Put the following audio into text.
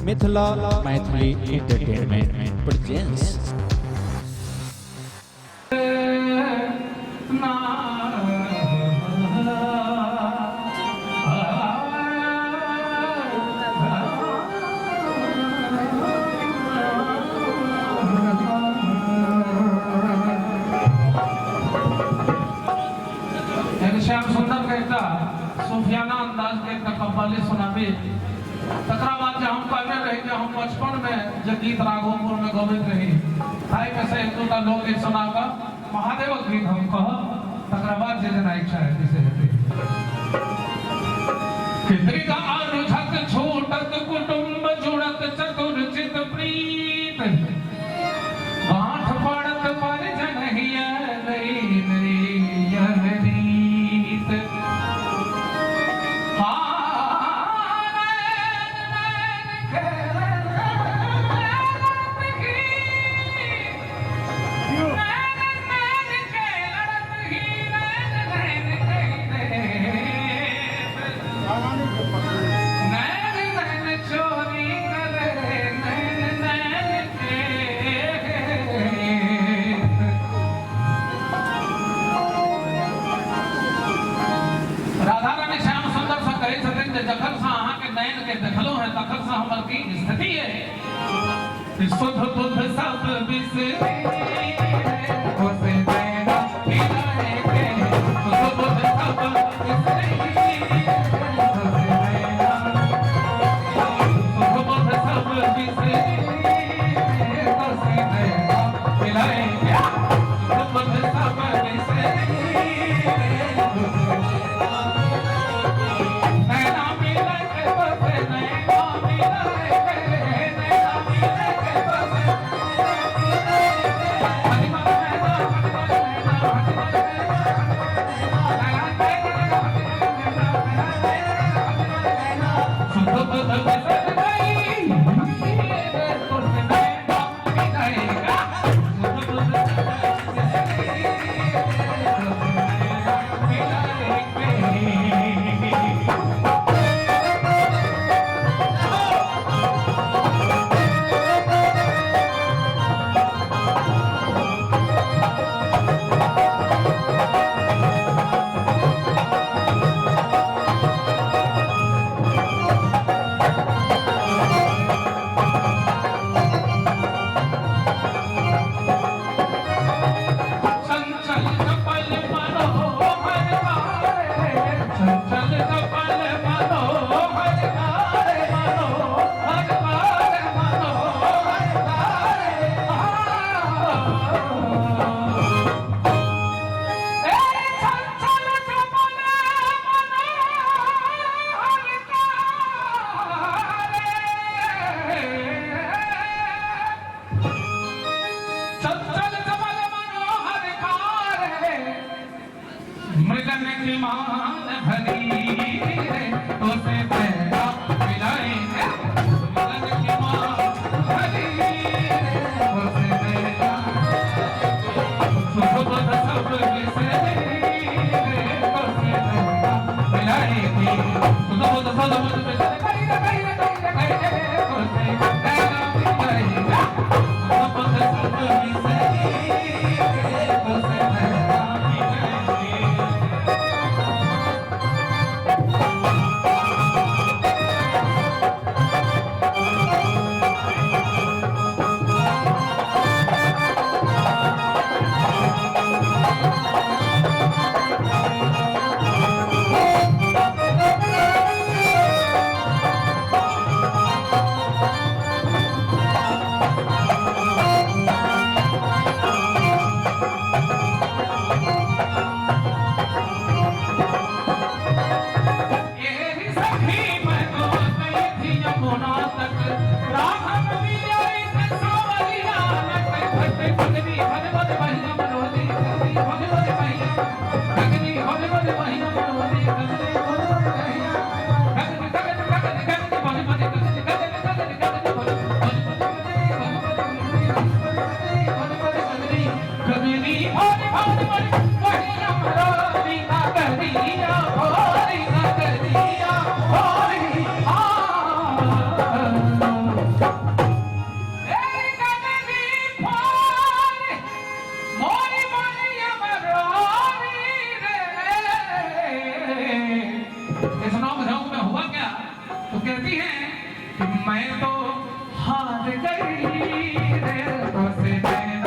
Mithila Maithili entertainment presence. Shyam Sundar कहता सूफियाना अंदाज के कव्वाली सुनाबी। तकरा बाद जब हम कहने रहे कि हम बचपन में जो गीत राघोपुर में गवित रही ताई में से एक दूटा लोकगीत सुनाबा महादेव गीत हम कह तकरा बाद जे जना इच्छा है किसे हेतु कितरिका अनुझक छूटत कुटुंब जुड़त चतुर्चित प्रीत गांठ पड़त पर जनहिया नई नई यहनीत जखन से अहाँ के नयन के देखलो है तखन से हमर की स्थिति है शुद्ध बुद्ध सब बिसरे होसे नैना मिलाए के शुद्ध बुद्ध सब बिसरे होसे नैना शुद्ध बुद्ध सब बिसरे होसे नैना मिलाए के शुद्ध बुद्ध सब बिसरे इस नौक झोंक में हुआ क्या? तो कहती हैं कि मैं तो हार गई रे, बस